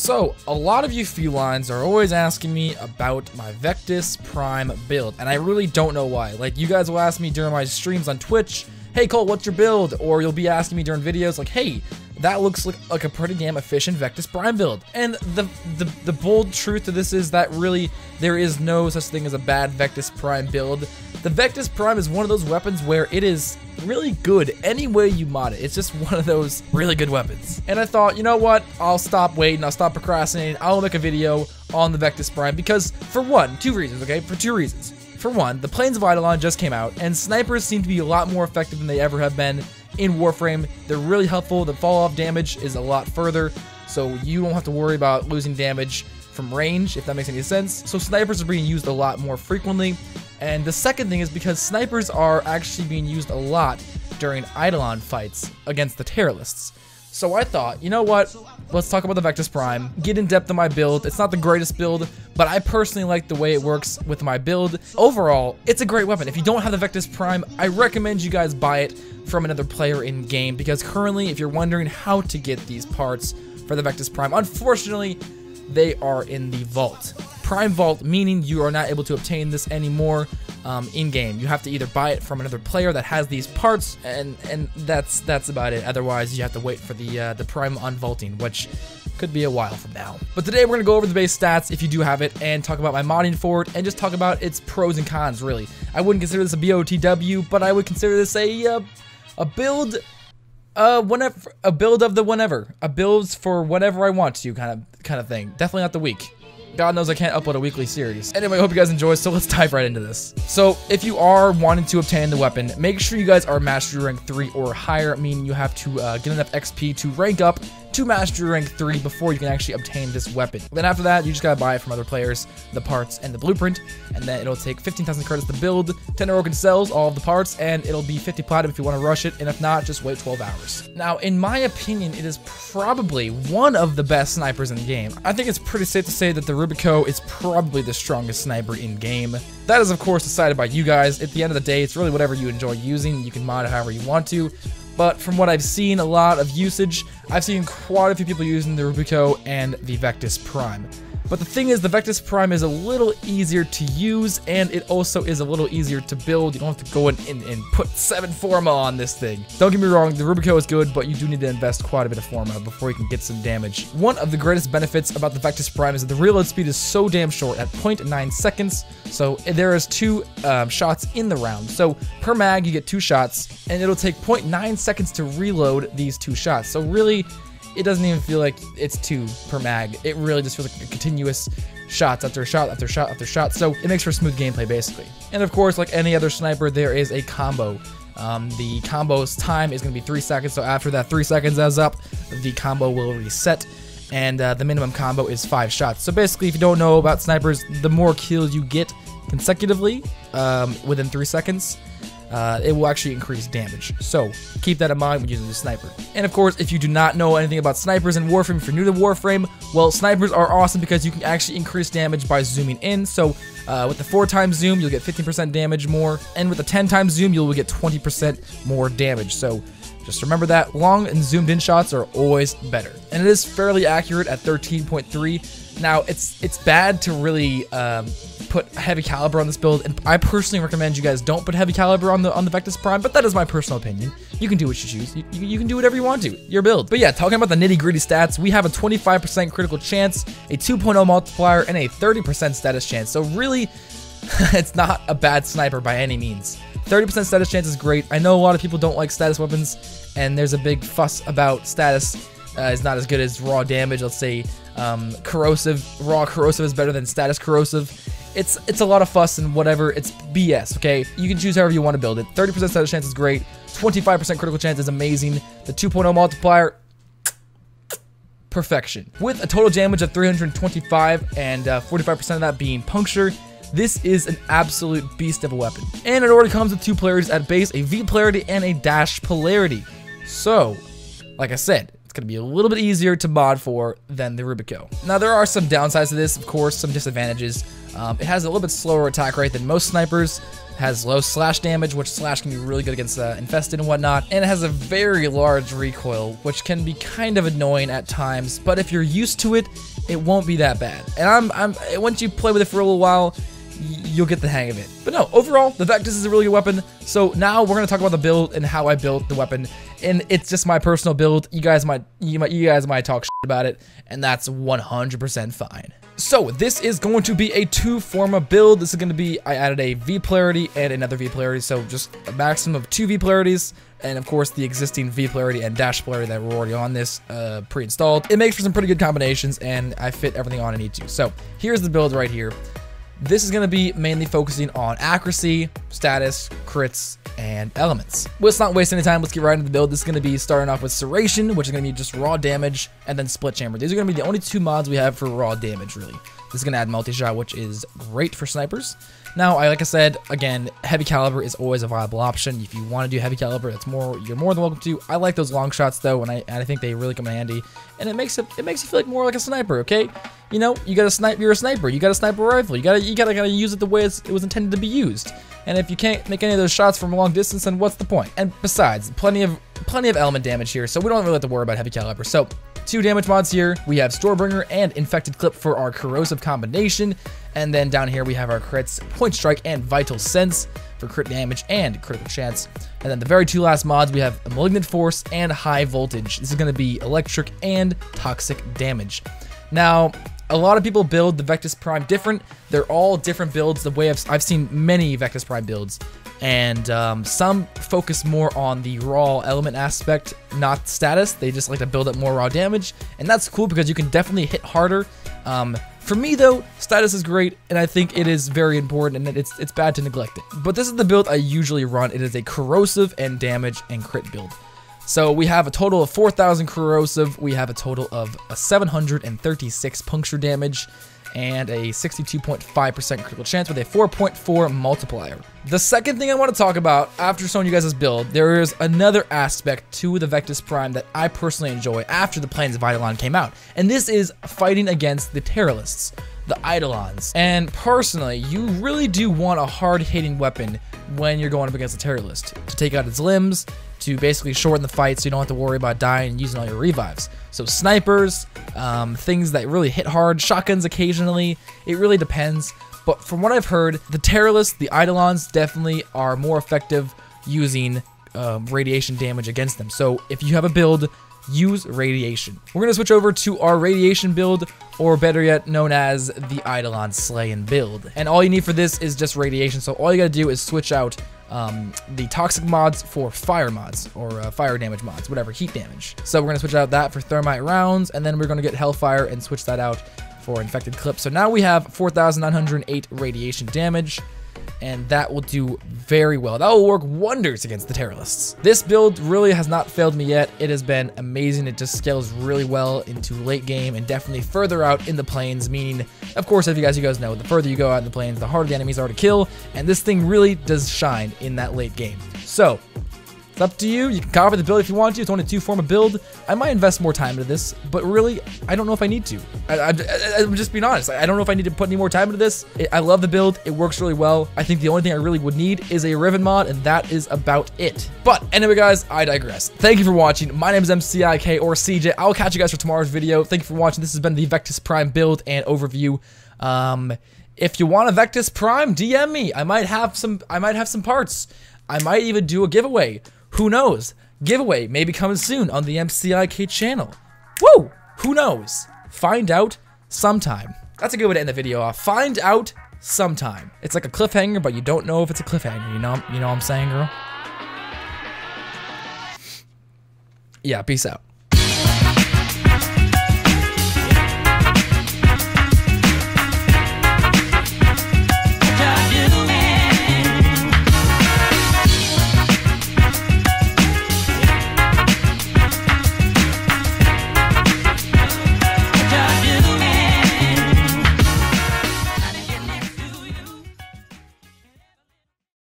So, a lot of you felines are always asking me about my Vectis Prime build, and I really don't know why. Like, you guys will ask me during my streams on Twitch, hey Cole, what's your build? Or you'll be asking me during videos like, hey, that looks like a pretty damn efficient Vectis Prime build. And the bold truth to this is that really there is no such thing as a bad Vectis Prime build. The Vectis Prime is one of those weapons where it is really good any way you mod it. It's just one of those really good weapons. And I thought, you know what? I'll stop waiting. I'll stop procrastinating. I'll make a video on the Vectis Prime because for two reasons, okay? For two reasons. For one, the Plains of Eidolon just came out, and snipers seem to be a lot more effective than they ever have been in Warframe. They're really helpful. The fall-off damage is a lot further, so you don't have to worry about losing damage from range, if that makes any sense. So snipers are being used a lot more frequently. And the second thing is because snipers are actually being used a lot during Eidolon fights against the terrorists. So I thought, you know what, let's talk about the Vectis Prime, get in depth on my build. It's not the greatest build, but I personally like the way it works with my build. Overall, it's a great weapon. If you don't have the Vectis Prime, I recommend you guys buy it from another player in game, because currently, if you're wondering how to get these parts for the Vectis Prime, unfortunately, they are in the vault. Prime Vault, meaning you are not able to obtain this anymore in-game. You have to either buy it from another player that has these parts, and that's about it. Otherwise, you have to wait for the Prime unvaulting, which could be a while from now. But today we're going to go over the base stats, if you do have it, and talk about my modding for it, and just talk about its pros and cons, really. I wouldn't consider this a BOTW, but I would consider this a build... whenever, a build of the whenever, a builds for whenever I want to kind of thing. Definitely not the week. God knows I can't upload a weekly series. Anyway, I hope you guys enjoy, so let's dive right into this. So, if you are wanting to obtain the weapon, make sure you guys are Mastery Rank 3 or higher, meaning you have to get enough XP to rank up to Mastery Rank 3 before you can actually obtain this weapon. Then after that, you just gotta buy it from other players, the parts and the blueprint, and then it'll take 15,000 credits to build, 10 Orokin cells, all of the parts, and it'll be 50 platinum if you want to rush it, and if not, just wait 12 hours. Now, in my opinion, it is probably one of the best snipers in the game. I think it's pretty safe to say that the Rubico is probably the strongest sniper in game. That is, of course, decided by you guys. At the end of the day, it's really whatever you enjoy using. You can mod it however you want to. But from what I've seen, a lot of usage, I've seen quite a few people using the Rubico and the Vectis Prime. But the thing is, the Vectis Prime is a little easier to use, and it also is a little easier to build. You don't have to go in and put 7 Forma on this thing. Don't get me wrong, the Rubico is good, but you do need to invest quite a bit of Forma before you can get some damage. One of the greatest benefits about the Vectis Prime is that the reload speed is so damn short at 0.9 seconds, so there is 2 shots in the round. So per mag, you get 2 shots, and it'll take 0.9 seconds to reload these 2 shots. So really, it doesn't even feel like it's 2 per mag. It really just feels like a continuous shots after shot after shot after shot. So it makes for smooth gameplay, basically. And of course, like any other sniper, there is a combo. The combo's time is going to be 3 seconds. So after that 3 seconds is up, the combo will reset. And the minimum combo is 5 shots. So basically, if you don't know about snipers, the more kills you get consecutively within 3 seconds, it will actually increase damage. So keep that in mind when using the sniper. And of course, if you do not know anything about snipers in Warframe, if you're new to Warframe, well, snipers are awesome because you can actually increase damage by zooming in. So with the 4x zoom, you'll get 15% damage more, and with the 10x zoom, you'll get 20% more damage. So just remember that long and zoomed in shots are always better. And it is fairly accurate at 13.3. Now, it's bad to really put heavy caliber on this build, and I personally recommend you guys don't put heavy caliber on the Vectis Prime, but that is my personal opinion. You can do what you choose. You can do whatever you want to. Your build. But yeah, talking about the nitty-gritty stats, we have a 25% critical chance, a 2.0 multiplier, and a 30% status chance. So really, it's not a bad sniper by any means. 30% status chance is great. I know a lot of people don't like status weapons, and there's a big fuss about status is not as good as raw damage. Let's say corrosive, raw corrosive is better than status corrosive. It's a lot of fuss and whatever. It's BS, okay? You can choose however you want to build it. 30% status chance is great. 25% critical chance is amazing. The 2.0 multiplier, perfection. With a total damage of 325 and 45% of that being puncture, this is an absolute beast of a weapon. And it already comes with 2 polarities at base, a V polarity and a dash polarity. So, like I said, it's going to be a little bit easier to mod for than the Rubico. Now, there are some downsides to this, of course, some disadvantages. It has a little bit slower attack rate than most snipers, has low slash damage, which slash can be really good against infested and whatnot, and it has a very large recoil, which can be kind of annoying at times, but if you're used to it, it won't be that bad. And once you play with it for a little while, you'll get the hang of it. But no, overall, the Vectis is a really good weapon. So now we're gonna talk about the build and how I built the weapon. And it's just my personal build. You guys might talk shit about it, and that's 100% fine. So this is going to be a 2-forma build. This is going to be, I added a V polarity and another V polarity, so just a maximum of 2 V polarities, and of course the existing V polarity and dash polarity that were already on this pre-installed. It makes for some pretty good combinations, and I fit everything on I need to. So here's the build right here. This is going to be mainly focusing on accuracy, status, crits, and elements. Let's not waste any time. Let's get right into the build. This is going to be starting off with Serration, which is going to be just raw damage, and then Split Chamber. These are going to be the only 2 mods we have for raw damage, really. This is going to add multi-shot, which is great for snipers. Now, like I said, again, heavy caliber is always a viable option. If you want to do heavy caliber, you're more than welcome to. I like those long shots though, and I think they really come in handy. And it makes you feel like more like a sniper, okay? You know, you gotta snipe. You're a sniper. You got a sniper rifle. You gotta use it the way it was intended to be used. And if you can't make any of those shots from a long distance, then what's the point? And besides, plenty of element damage here, so we don't really have to worry about heavy caliber. So 2 damage mods here. We have Storebringer and Infected Clip for our corrosive combination. And then down here we have our crits, Point Strike and Vital Sense for crit damage and critical chance. And then the very 2 last mods, we have Malignant Force and High Voltage. This is going to be electric and toxic damage. Now, a lot of people build the Vectis Prime different. They're all different builds. The way I've seen many Vectis Prime builds, and some focus more on the raw element aspect, not status. They just like to build up more raw damage, and that's cool because you can definitely hit harder. For me though, status is great, and I think it is very important, and it's bad to neglect it. But this is the build I usually run. It is a corrosive and damage and crit build. So we have a total of 4,000 corrosive, we have a total of 736 puncture damage, and a 62.5% critical chance with a 4.4 multiplier. The second thing I want to talk about after showing you guys this build, there is another aspect to the Vectis Prime that I personally enjoy after the Plains of Eidolon came out, and this is fighting against the Terrorists, the Eidolons. And personally, you really do want a hard-hitting weapon when you're going up against a Terrorist to take out its limbs, to basically shorten the fight so you don't have to worry about dying and using all your revives. So snipers, things that really hit hard, shotguns occasionally, it really depends. But from what I've heard, the Terrorists, the Eidolons, definitely are more effective using radiation damage against them. So if you have a build, use radiation. We're going to switch over to our radiation build, or better yet, known as the Eidolon Slayin build. And all you need for this is just radiation. So all you got to do is switch out the toxic mods for fire mods, or fire damage mods, whatever, heat damage. So we're going to switch out that for thermite rounds, and then we're going to get hellfire and switch that out for infected clip. So now we have 4,908 radiation damage, and that will do very well. That will work wonders against the Terrorists. This build really has not failed me yet. It has been amazing. It just scales really well into late game and definitely further out in the plains, meaning, of course, if you guys know, the further you go out in the plains, the harder the enemies are to kill, and this thing really does shine in that late game. So, it's up to you. You can copy the build if you want to. It's only a 2-forma build. I might invest more time into this, but really, I don't know if I need to. I'm just being honest. I don't know if I need to put any more time into this. I love the build. It works really well. I think the only thing I really would need is a Riven mod, and that is about it. But anyway, guys, I digress. Thank you for watching. My name is M.C.I.K. or CJ. I will catch you guys for tomorrow's video. Thank you for watching. This has been the Vectis Prime build and overview. If you want a Vectis Prime, DM me. I might have some parts. I might even do a giveaway. Who knows? Giveaway may be coming soon on the M.C.I.K. channel. Woo! Who knows? Find out sometime. That's a good way to end the video off. Find out sometime. It's like a cliffhanger, but you don't know if it's a cliffhanger. You know what I'm saying, girl? Yeah, peace out.